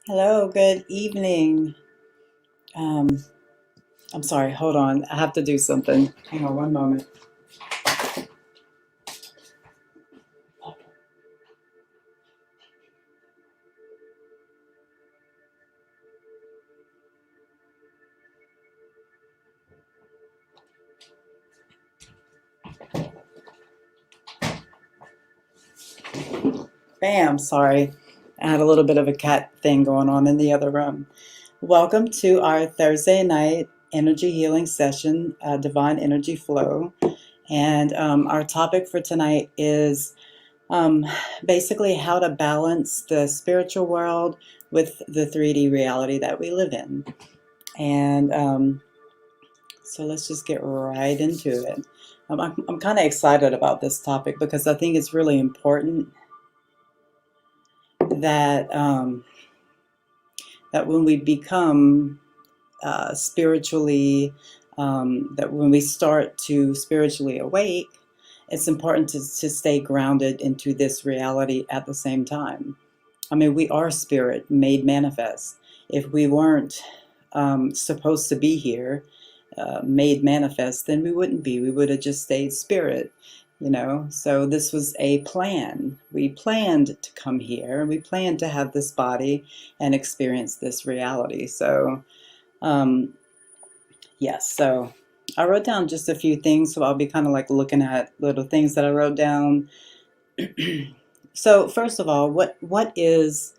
Hello, good evening. Um, I'm sorry, hold on. I have to do something. Hang on one moment. Bam, sorry. I had a little bit of a cat thing going on in the other room. Welcome to our Thursday night energy healing session, Divine Energy Flow. And our topic for tonight is um, basically how to balance the spiritual world with the 3D reality that we live in. And So let's just get right into it. I'm kind of excited about this topic because I think it's really important that that when we become spiritually, that when we start to spiritually awake, it's important to stay grounded into this reality at the same time. I mean, we are spirit made manifest. If we weren't supposed to be here, made manifest, then we wouldn't be. We would have just stayed spirit, you know. So this was a plan. We planned to come here. We planned to have this body and experience this reality. So, um, yes. So I wrote down just a few things. So I'll be kind of like looking at little things that I wrote down. So first of all, what is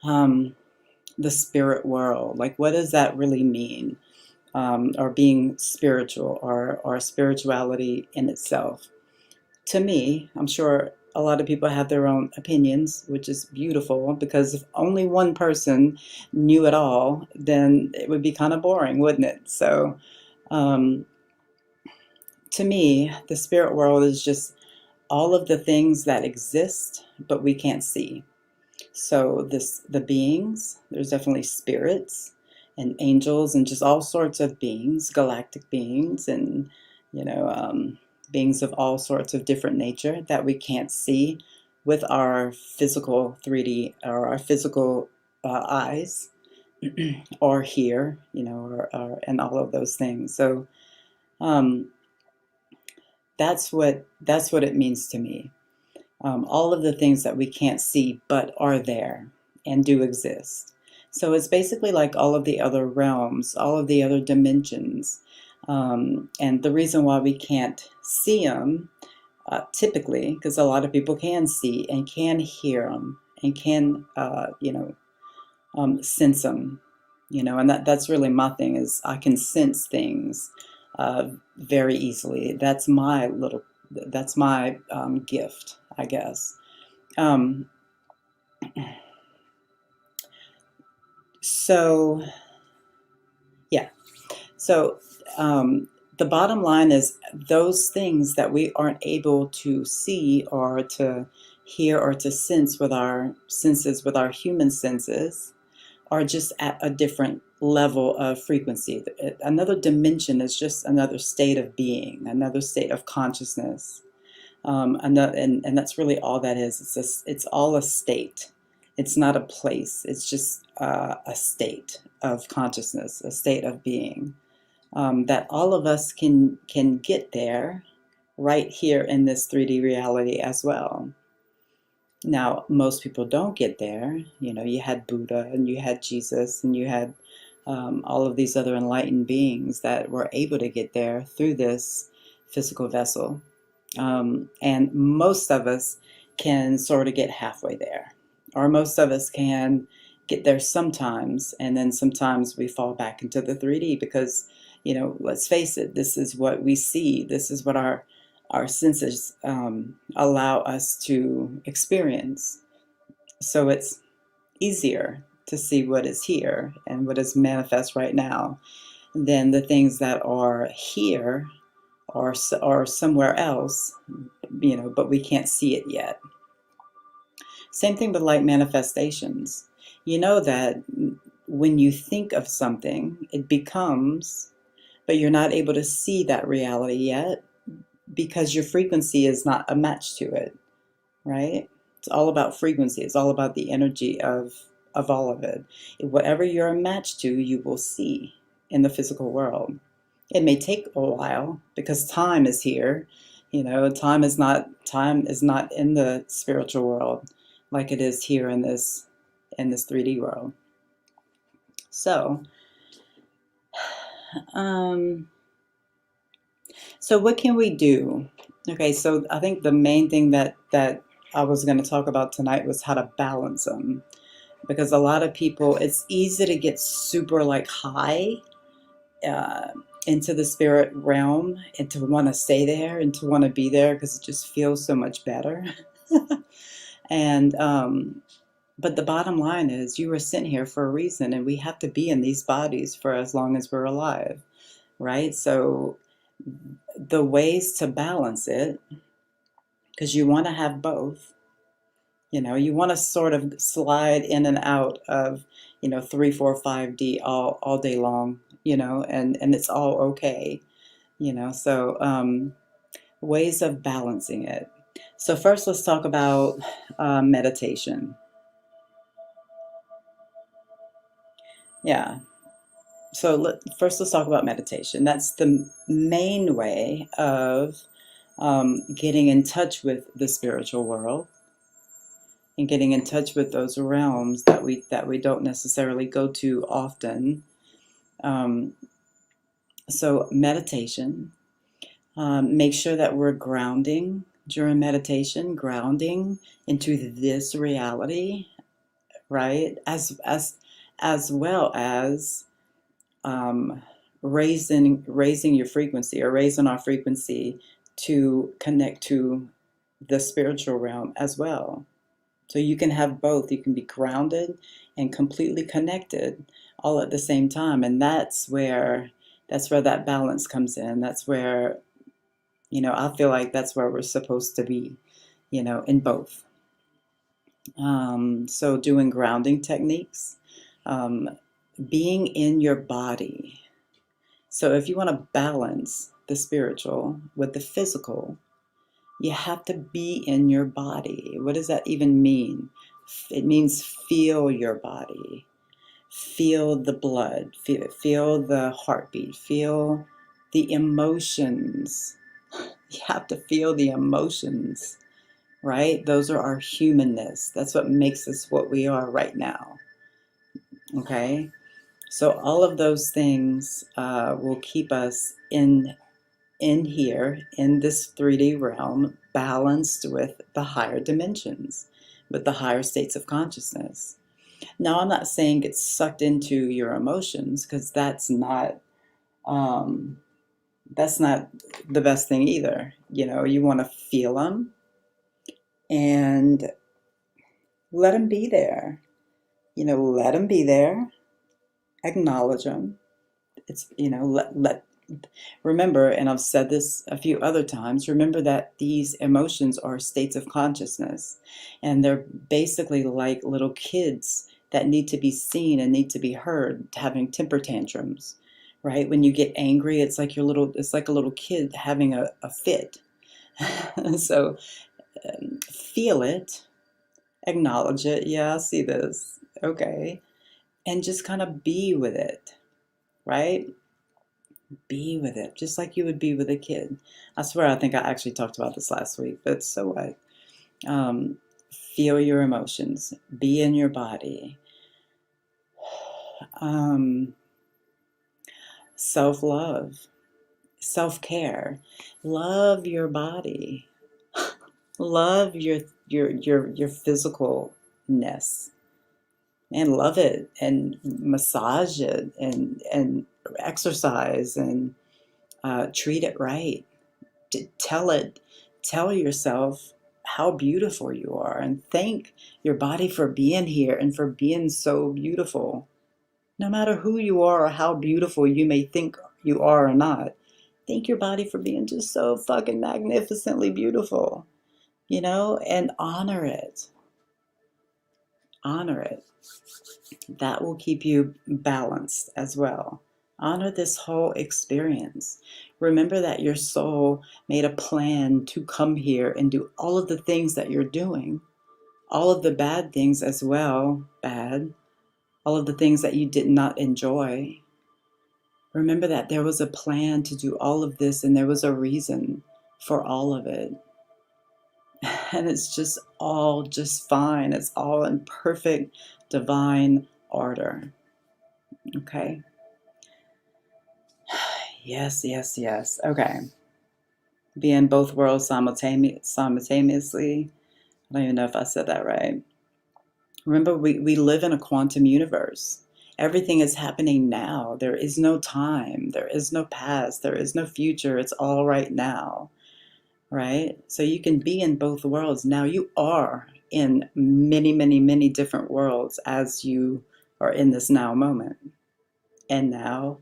um, the spirit world? Like, what does that really mean? Or being spiritual or spirituality in itself. To me, I'm sure a lot of people have their own opinions, which is beautiful because if only one person knew it all, then it would be kind of boring, wouldn't it? So, um, to me, the spirit world is just all of the things that exist but we can't see. So the beings, there's definitely spirits and angels and just all sorts of beings, galactic beings, and you know beings of all sorts of different nature that we can't see with our physical 3D or our physical eyes or hear, and all of those things. So um, that's what it means to me. All of the things that we can't see but are there and do exist. So it's basically like all of the other realms, all of the other dimensions. And the reason why we can't see them typically, because a lot of people can see and can hear them and can, sense them, and that's really my thing is I can sense things very easily. That's my gift, I guess. Um, so yeah, so the bottom line is those things that we aren't able to see or to hear or to sense with our senses, with our human senses, are just at a different level of frequency. Another dimension is just another state of being, another state of consciousness. And that's really all that is. It's all a state. It's not a place. It's just a state of consciousness, a state of being that all of us can get there right here in this 3D reality as well. Now, most people don't get there. You had Buddha and you had Jesus and you had all of these other enlightened beings that were able to get there through this physical vessel. And most of us can sort of get halfway there, or most of us can get there sometimes, and then sometimes we fall back into the 3D because, let's face it, this is what we see. This is what our senses allow us to experience. So it's easier to see what is here and what is manifest right now than the things that are here or somewhere else, but we can't see it yet. Same thing with light manifestations. You know that when you think of something, it becomes, but you're not able to see that reality yet because your frequency is not a match to it, right? It's all about frequency. It's all about the energy of of all of it. Whatever you're a match to, you will see in the physical world. It may take a while because time is here. Time is not in the spiritual world like it is here in this 3D world. So, so what can we do? Okay, so I think the main thing that I was going to talk about tonight was how to balance them, because a lot of people, it's easy to get super like high uh, into the spirit realm and to want to stay there and to want to be there because it just feels so much better. And but the bottom line is, you were sent here for a reason, and we have to be in these bodies for as long as we're alive, right? So the ways to balance it, because you want to have both. You want to sort of slide in and out of 3, 4, 5D all day long, and it's all okay. So ways of balancing it. So first, let's talk about meditation. Yeah. So first, let's talk about meditation. That's the main way of getting in touch with the spiritual world and getting in touch with those realms that we don't necessarily go to often. So meditation. Make sure that we're grounding during meditation, grounding into this reality, right? As well as raising your frequency, or raising our frequency to connect to the spiritual realm as well. So you can have both. You can be grounded and completely connected all at the same time, and that's where that balance comes in. That's where I feel like that's where we're supposed to be, in both. So doing grounding techniques, being in your body. So if you want to balance the spiritual with the physical, you have to be in your body. What does that even mean? It means feel your body. Feel the blood. Feel the heartbeat. Feel the emotions. You have to feel the emotions, right? Those are our humanness. That's what makes us what we are right now. Okay? So all of those things will keep us in here, in this 3D realm, balanced with the higher dimensions, with the higher states of consciousness. Now, I'm not saying get sucked into your emotions, because that's not the best thing either. You want to feel them and let them be there. Let them be there. Acknowledge them. It's, remember, and I've said this a few other times, remember that these emotions are states of consciousness, and they're basically like little kids that need to be seen and need to be heard, having temper tantrums, right? When you get angry, it's like a little kid having a fit. So feel it, acknowledge it. Yeah, I see this. Okay. And just kind of be with it, right? Be with it, just like you would be with a kid. I swear, I think I actually talked about this last week, but so what? Feel your emotions. Be in your body. Self-love. Self-care. Love your body. Love your physicalness. And love it, and massage it, and exercise, and treat it right. Tell yourself how beautiful you are, and thank your body for being here and for being so beautiful. No matter who you are or how beautiful you may think you are or not, thank your body for being just so fucking magnificently beautiful, and honor it. Honor it. That will keep you balanced as well. Honor this whole experience. Remember that your soul made a plan to come here and do all of the things that you're doing, all of the bad things as well, bad, all of the things that you did not enjoy. Remember that there was a plan to do all of this, and there was a reason for all of it. And it's just all just fine. It's all in perfect divine order. Okay? Yes, yes, yes. Okay. Be in both worlds simultaneously. I don't even know if I said that right. Remember, we live in a quantum universe. Everything is happening now. There is no time. There is no past. There is no future. It's all right now. Right? So you can be in both worlds. Now you are in many, many, many different worlds as you are in this now moment. And now,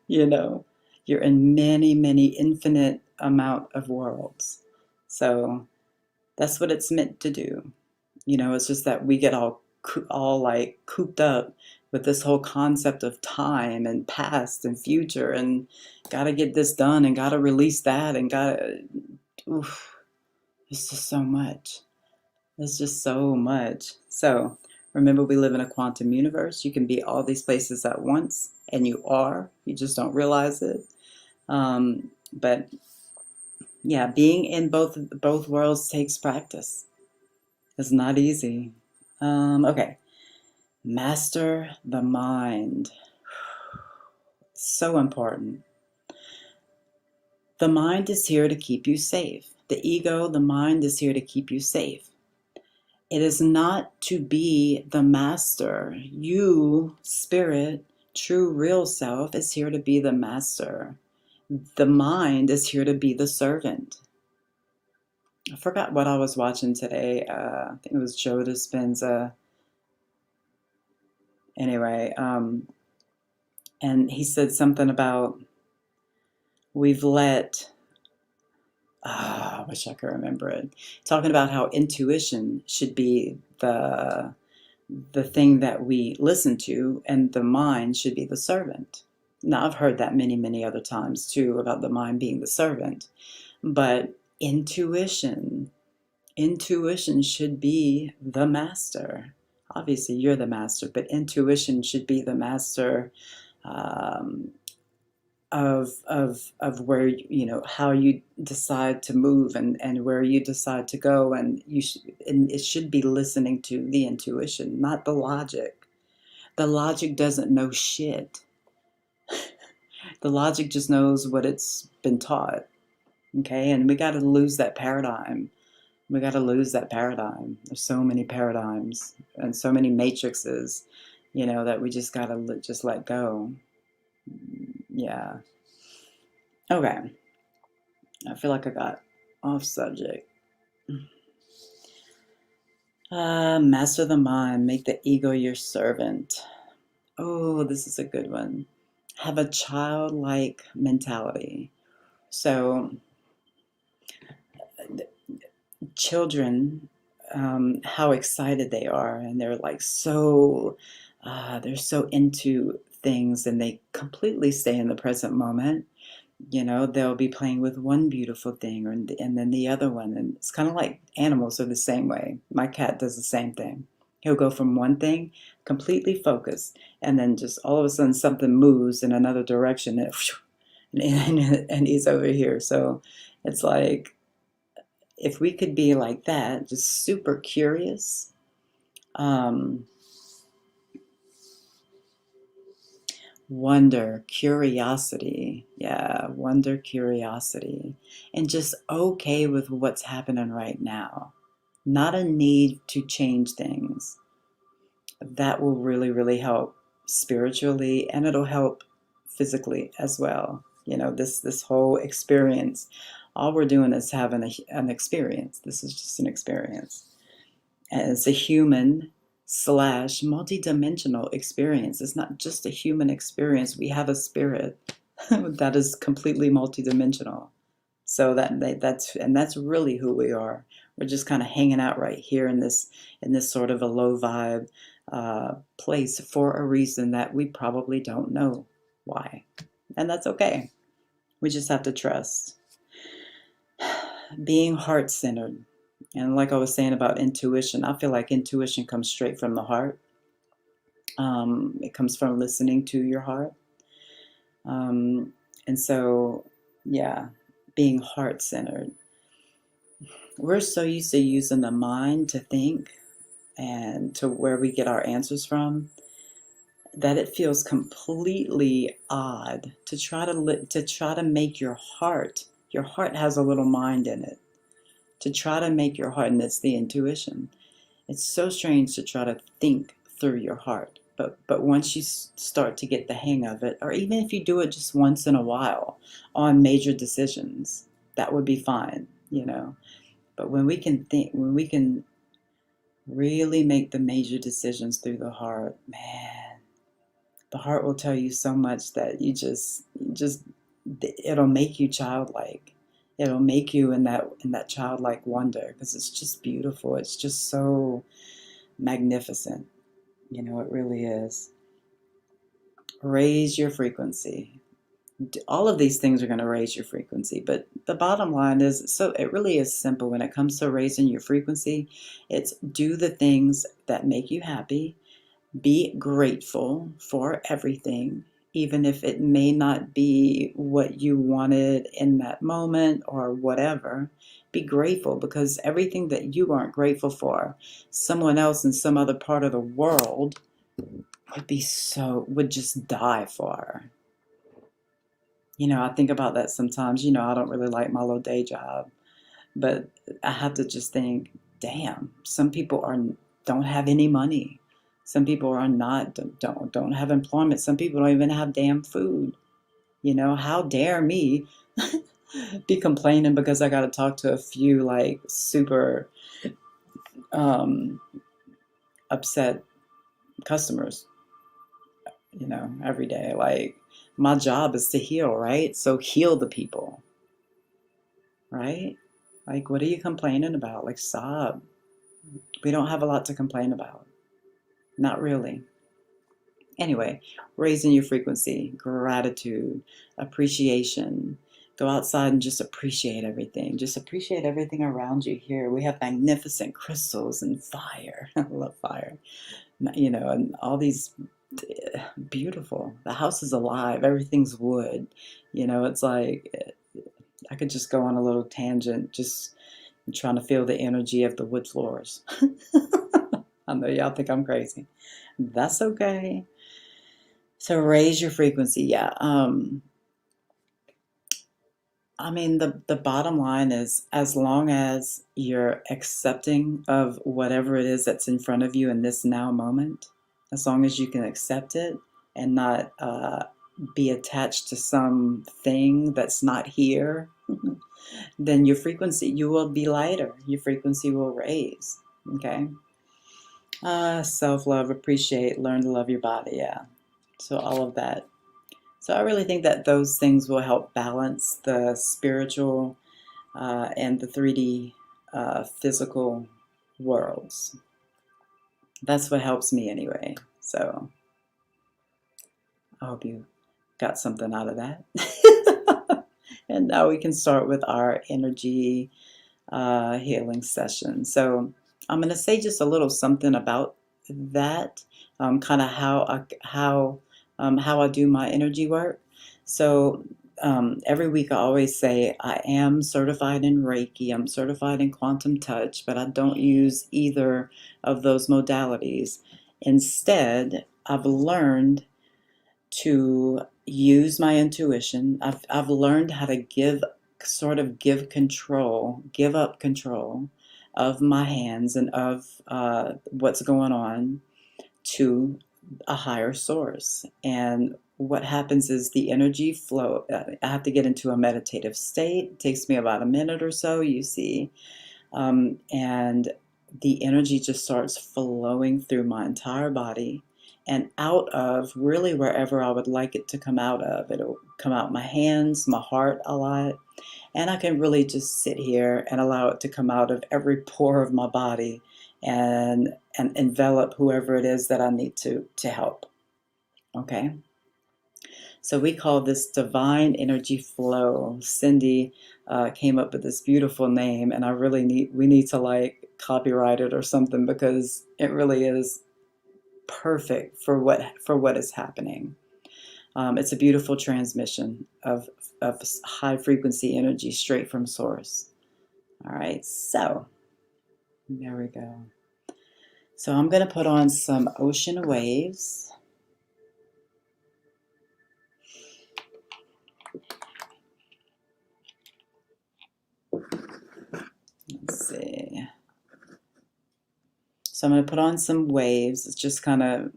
you know, you're in many, many infinite amount of worlds. So that's what it's meant to do. It's just that we get all like cooped up with this whole concept of time and past and future and gotta get this done and gotta release that and oof, it's just so much. It's just so much. So remember, we live in a quantum universe. You can be all these places at once, and you are. You just don't realize it. But yeah, being in both worlds takes practice. It's not easy. Okay. Master the mind. So important. The mind is here to keep you safe. The ego, the mind is here to keep you safe. It is not to be the master. You, spirit, true real self, is here to be the master. The mind is here to be the servant. I forgot what I was watching today. I think it was Joe Dispenza. Anyway, and he said something about we've let, I wish I could remember it, talking about how intuition should be the thing that we listen to, and the mind should be the servant. Now, I've heard that many, many other times too about the mind being the servant, but intuition should be the master. Obviously, you're the master, but intuition should be the master um, of where how you decide to move and where you decide to go, and it should be listening to the intuition, not the logic. The logic doesn't know shit. The logic just knows what it's been taught. Okay, and we got to lose that paradigm. There's so many paradigms and so many matrices, that we just got to just let go. Yeah. Okay. I feel like I got off subject. Master the mind. Make the ego your servant. Oh, this is a good one. Have a childlike mentality. So, children, how excited they are, and they're like they're so into things, and they completely stay in the present moment. They'll be playing with one beautiful thing, and then the other one. And it's kind of like animals are the same way. My cat does the same thing. He'll go from one thing, completely focused, and then just all of a sudden something moves in another direction, and he's over here. So it's like, if we could be like that, just super curious, wonder, curiosity, wonder, curiosity, and just okay with what's happening right now. Not a need to change things. That will really, really help spiritually, and it'll help physically as well. This whole experience, all we're doing is having an experience. This is just an experience. And it's a human slash multi-dimensional experience. It's not just a human experience. We have a spirit that is completely multi-dimensional. So that's really who we are. We're just kind of hanging out right here in this sort of a low vibe place for a reason that we probably don't know why, and that's okay. We just have to trust. Being heart-centered. And like I was saying about intuition, I feel like intuition comes straight from the heart. It comes from listening to your heart. And so, yeah, being heart centered. We're so used to using the mind to think and to where we get our answers from that it feels completely odd to try to make your heart has a little mind in it, to try to make your heart, and it's the intuition. It's so strange to try to think through your heart, but once you start to get the hang of it, or even if you do it just once in a while on major decisions, that would be fine, you know. But when we can really make the major decisions through the heart, man, the heart will tell you so much that it'll make you childlike. It'll make you in that childlike wonder, because it's just beautiful. It's just so magnificent. You know, it really is. Raise your frequency. All of these things are going to raise your frequency, but the bottom line is, so it really is simple when it comes to raising your frequency. It's do the things that make you happy. Be grateful for everything, even if it may not be what you wanted in that moment or whatever. Be grateful, because everything that you aren't grateful for, someone else in some other part of the world would just die for. You know, I think about that sometimes. You know, I don't really like my little day job, but I have to just think, damn, some people don't have any money. Some people are not don't have employment. Some people don't even have damn food. You know, how dare me be complaining because I got to talk to a few like super um, upset customers, you know, every day. Like, my job is to heal, right? So heal the people, right? Like, what are you complaining about? Like, sob. We don't have a lot to complain about. Not really. Anyway, raising your frequency, gratitude, appreciation. Go outside and just appreciate everything. Just appreciate everything around you here. We have magnificent crystals and fire. I love fire. You know, and all these beautiful. The house is alive. Everything's wood. You know, it's like I could just go on a little tangent, just trying to feel the energy of the wood floors. I know y'all think I'm crazy. That's okay. So raise your frequency. Yeah. I mean, the bottom line is, as long as you're accepting of whatever it is that's in front of you in this now moment, as long as you can accept it and not be attached to something that's not here, then you will be lighter. Your frequency will raise. Okay. Self-love, appreciate, learn to love your body. Yeah. So all of that. So I really think that those things will help balance the spiritual and the 3D physical worlds. That's what helps me anyway. So I hope you got something out of that. And now we can start with our energy healing session. So I'm going to say just a little something about that, kind of how I do my energy work. So every week I always say I am certified in Reiki, I'm certified in quantum touch, but I don't use either of those modalities. Instead, I've learned to use my intuition. I've learned how to give control, give up control of my hands and of what's going on to a higher source. And what happens is the energy flow. I have to get into a meditative state. It takes me about a minute or so, you see. And the energy just starts flowing through my entire body and out of really wherever I would like it to come out of. It'll come out my hands, my heart a lot. And I can really just sit here and allow it to come out of every pore of my body and envelop whoever it is that I need to help. Okay? So we call this divine energy flow. Cindy came up with this beautiful name, and we need to like copyright it or something, because it really is perfect for what is happening. It's a beautiful transmission of high frequency energy straight from source. All right, so there we go. So I'm going to put on some ocean waves. Let's see. So I'm going to put on some waves. It just kind of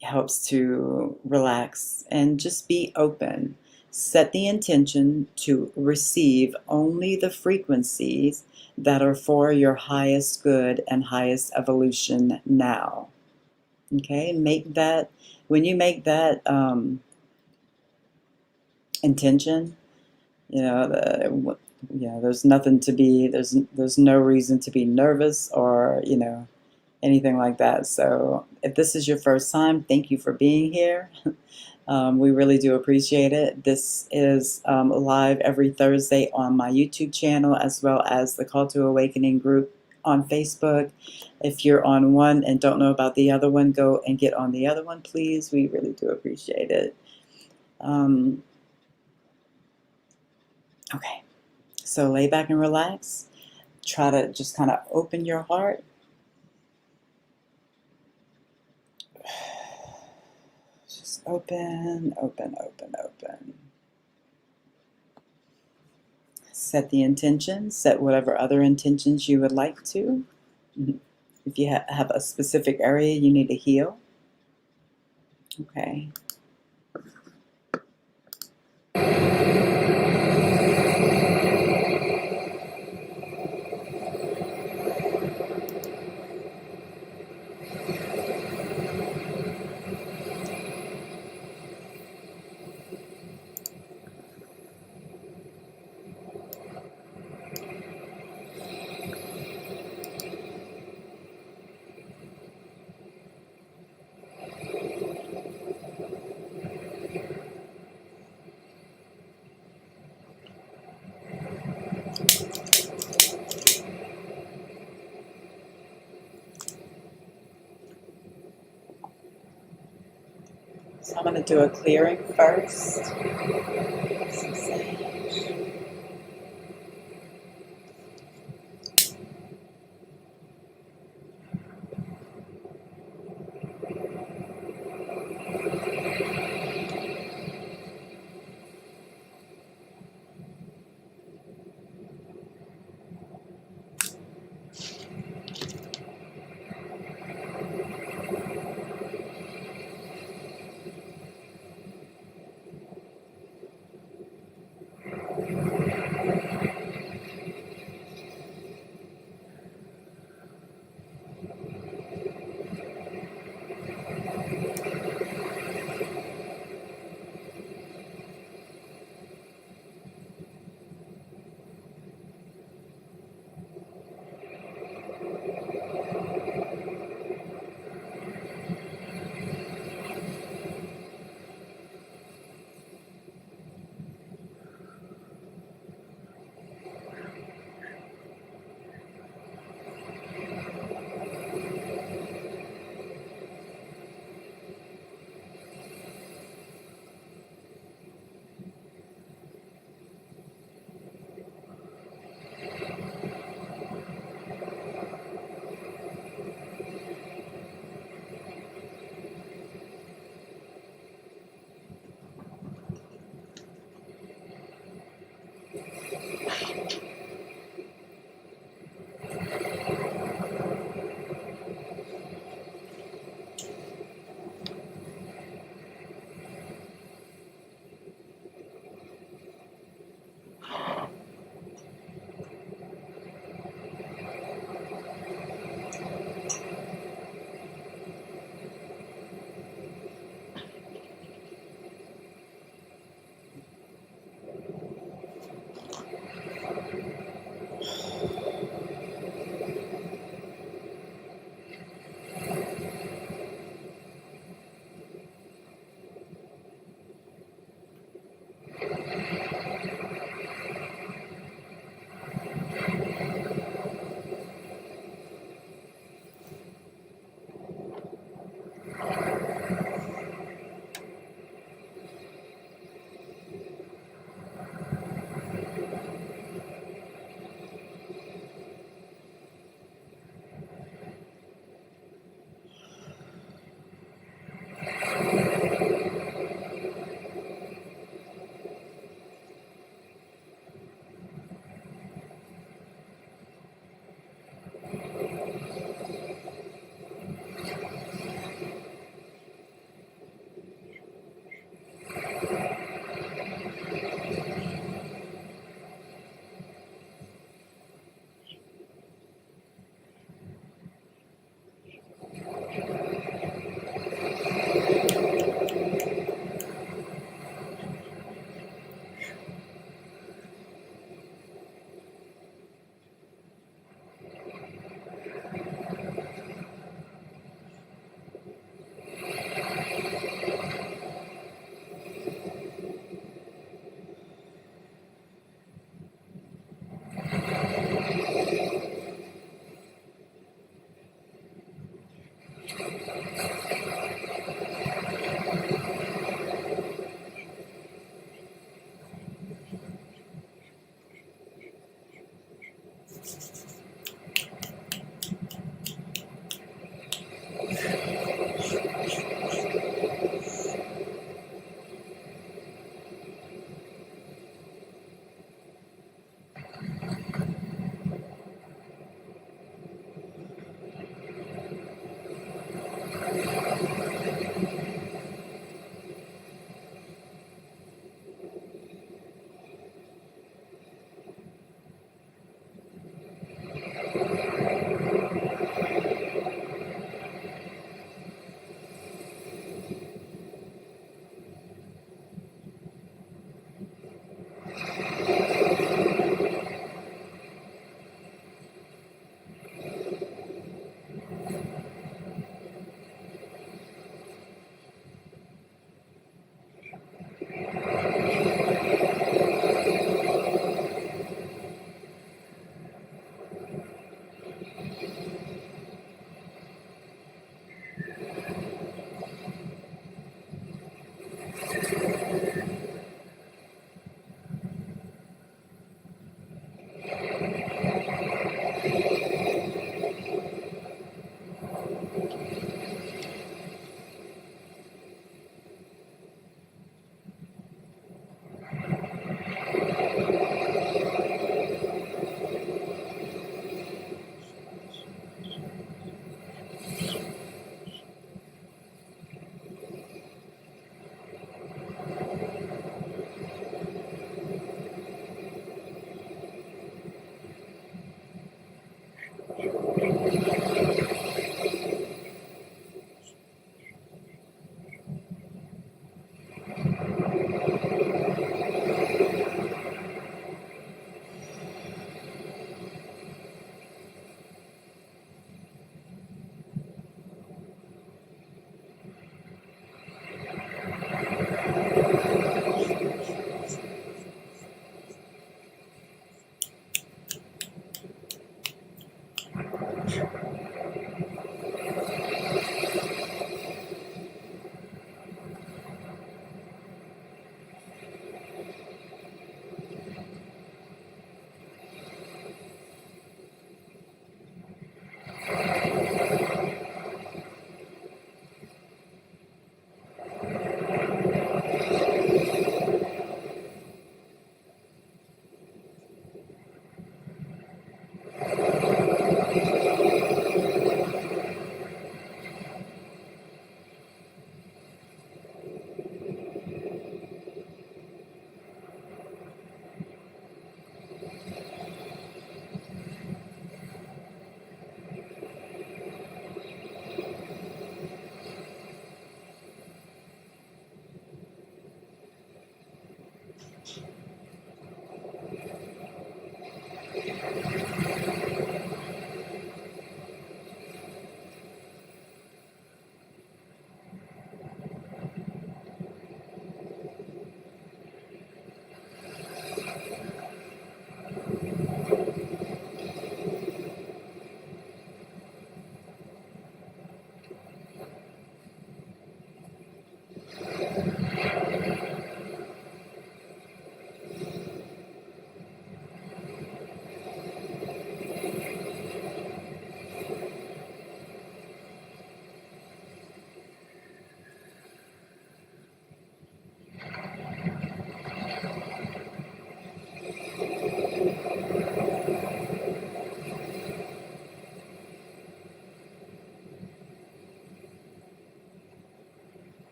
helps to relax and just be open. Set the intention to receive only the frequencies that are for your highest good and highest evolution now. Okay, make that, when you make that intention, there's nothing to be, there's no reason to be nervous or, anything like that. So if this is your first time, thank you for being here. We really do appreciate it. This is live every Thursday on my YouTube channel, as well as the Call to Awakening group on Facebook. If you're on one and don't know about the other one, go and get on the other one, please. We really do appreciate it. Okay, so lay back and relax. Try to just kind of open your heart. Just open, open, open, open. Set the intention. Set whatever other intentions you would like to. If you have a specific area you need to heal. Okay. So I'm going to do a clearing first. Some sage.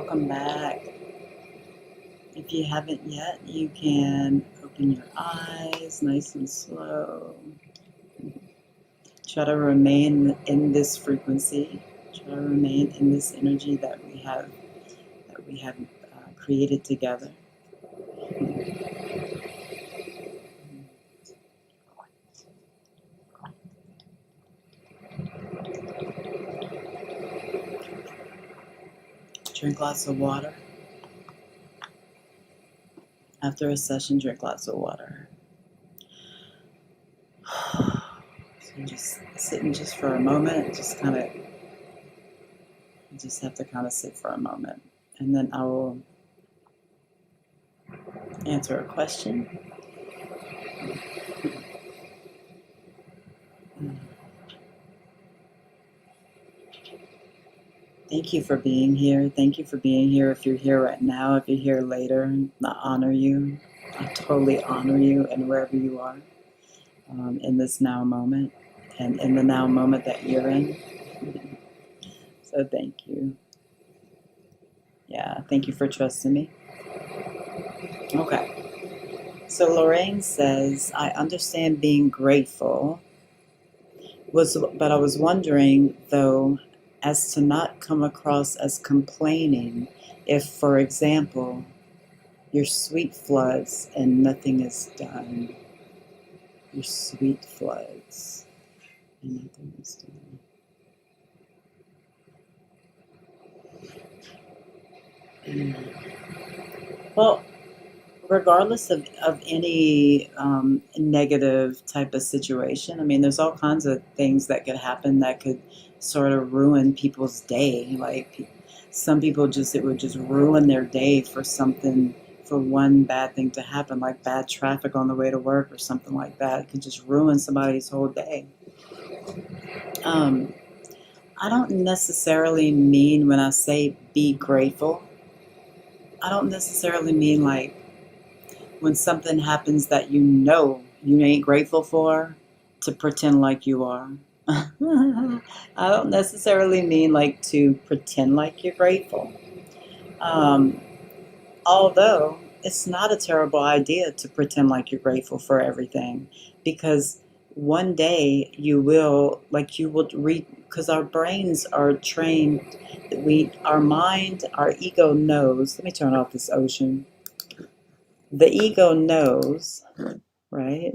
welcome back. If you haven't yet, you can open your eyes nice and slow. Try to remain in this frequency. Try to remain in this energy that we have created together. Drink lots of water. After a session, drink lots of water. So just sitting just for a moment, just have to kind of sit for a moment. And then I will answer a question. Thank you for being here. Thank you for being here. If you're here right now, if you're here later, I honor you. I totally honor you, and wherever you are in this now moment and in the now moment that you're in. So thank you. Yeah, thank you for trusting me. Okay. So Lorraine says, I understand being grateful, but I was wondering, though, as to not come across as complaining if, for example, your sweet floods and nothing is done. Your sweet floods and nothing is done. Well, regardless of any negative type of situation, I mean, there's all kinds of things that could happen that could sort of ruin people's day. Like some people it would just ruin their day for one bad thing to happen, like bad traffic on the way to work or something like that. It could just ruin somebody's whole day. I don't necessarily mean, when I say be grateful, I don't necessarily mean like when something happens that you ain't grateful for, to pretend like you are. I don't necessarily mean like to pretend like you're grateful. Although it's not a terrible idea to pretend like you're grateful for everything, because one day because our brains are trained, our mind, our ego knows. Let me turn off this ocean. The ego knows, right?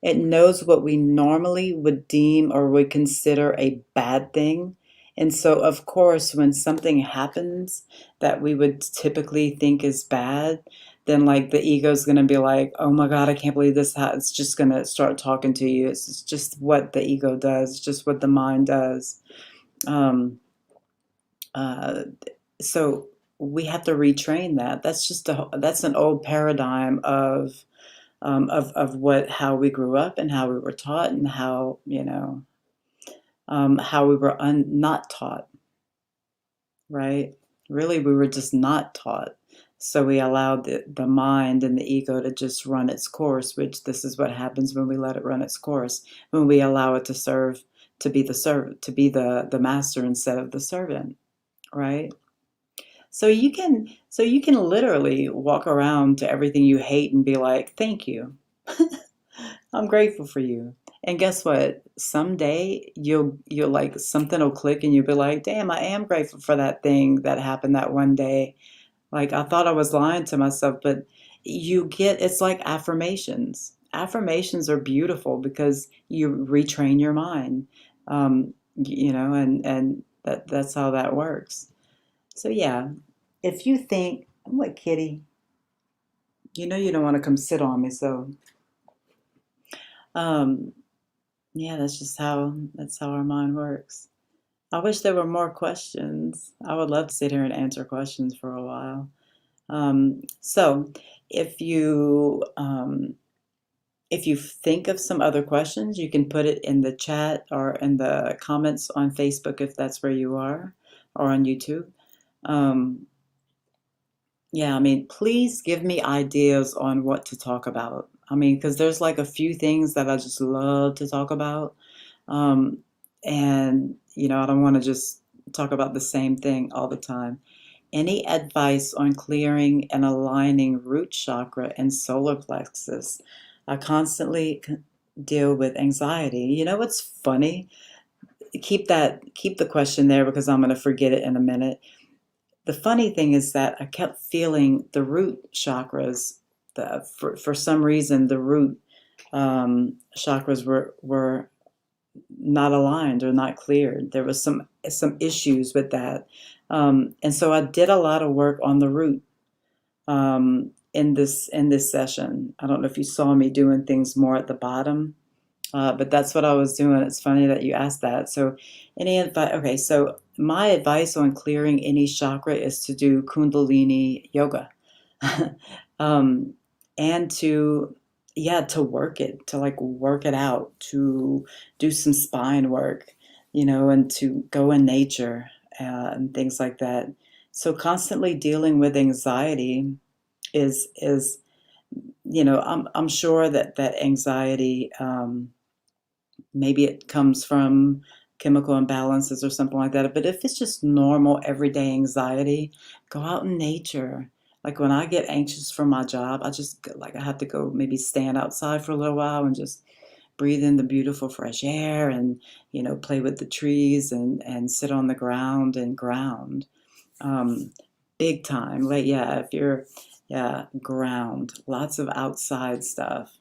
It knows what we normally would deem or would consider a bad thing. And so, of course, when something happens that we would typically think is bad, then like the ego's going to be like, oh my God, I can't believe this. It's just going to start talking to you. It's just what the ego does, it's just what the mind does. So we have to retrain that. That's an old paradigm of how we grew up and how we were taught and how we were not taught, right? Really, we were just not taught. So we allowed the mind and the ego to just run its course, which this is what happens when we let it run its course, when we allow it to be the master instead of the servant, right? So you can literally walk around to everything you hate and be like, thank you. I'm grateful for you. And guess what? Someday you'll like, something will click and you'll be like, damn, I am grateful for that thing that happened that one day. Like I thought I was lying to myself, but it's like affirmations. Affirmations are beautiful because you retrain your mind. And that's how that works. So yeah, if you think, I'm like, Kitty, you don't want to come sit on me, so yeah, that's how our mind works. I wish there were more questions. I would love to sit here and answer questions for a while. So if you think of some other questions, you can put it in the chat or in the comments on Facebook if that's where you are, or on YouTube. Yeah, I mean, please give me ideas on what to talk about. I mean, because there's like a few things that I just love to talk about. And, I don't want to just talk about the same thing all the time. Any advice on clearing and aligning root chakra and solar plexus? I constantly deal with anxiety. You know what's funny? Keep the question there because I'm going to forget it in a minute. The funny thing is that I kept feeling the root chakras. For some reason, the root chakras were not aligned or not cleared. There was some issues with that, and so I did a lot of work on the root in this session. I don't know if you saw me doing things more at the bottom, but that's what I was doing. It's funny that you asked that. So, any advice? Okay, so my advice on clearing any chakra is to do Kundalini yoga, um, and to work it, to like work it out, to do some spine work, and to go in nature and things like that. So constantly dealing with anxiety is I'm sure that anxiety. Maybe it comes from chemical imbalances or something like that. But if it's just normal everyday anxiety, go out in nature. Like when I get anxious for my job, I have to go maybe stand outside for a little while and just breathe in the beautiful fresh air and play with the trees and sit on the ground and ground. Um, Big time. Like if you're ground, lots of outside stuff.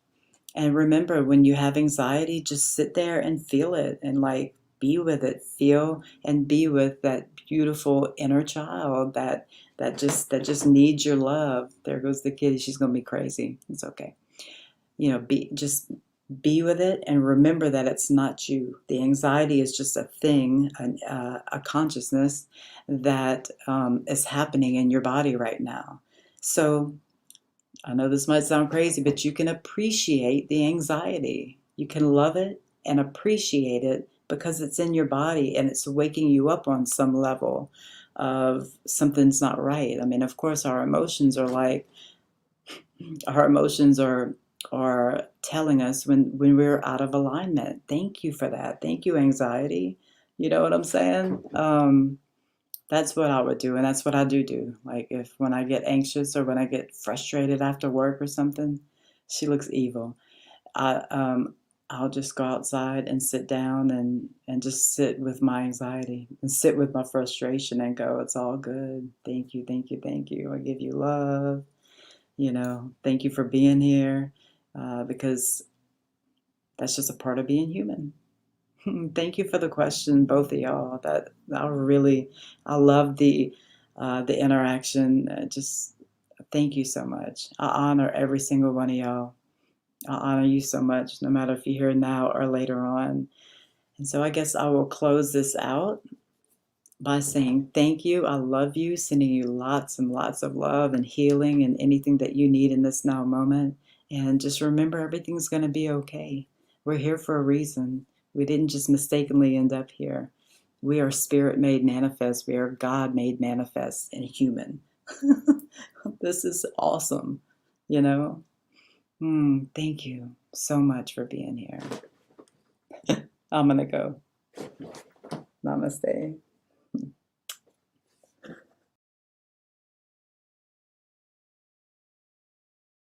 And remember, when you have anxiety, just sit there and feel it and like be with it. Feel and be with that beautiful inner child that just needs your love. There goes the kitty. She's gonna be crazy. It's okay. Be with it and remember that it's not you. The anxiety is just a thing, a consciousness that is happening in your body right now. So I know this might sound crazy, but you can appreciate the anxiety. You can love it and appreciate it because it's in your body and it's waking you up on some level of something's not right. I mean, of course, our emotions are telling us when we're out of alignment. Thank you for that. Thank you, anxiety. You know what I'm saying? That's what I would do, and that's what I do. Like if when I get anxious or when I get frustrated after work or something, she looks evil. I'll just go outside and sit down and just sit with my anxiety and sit with my frustration and go, it's all good. Thank you, thank you, thank you. I give you love. Thank you for being here, because that's just a part of being human. Thank you for the question, both of y'all. I love the interaction. Just thank you so much. I honor every single one of y'all. I honor you so much, no matter if you're here now or later on. And so I guess I will close this out by saying thank you. I love you, sending you lots and lots of love and healing and anything that you need in this now moment. And just remember, everything's going to be okay. We're here for a reason. We didn't just mistakenly end up here. We are spirit made manifest. We are God made manifest and human. This is awesome, you know? Thank you so much for being here. I'm going to go. Namaste.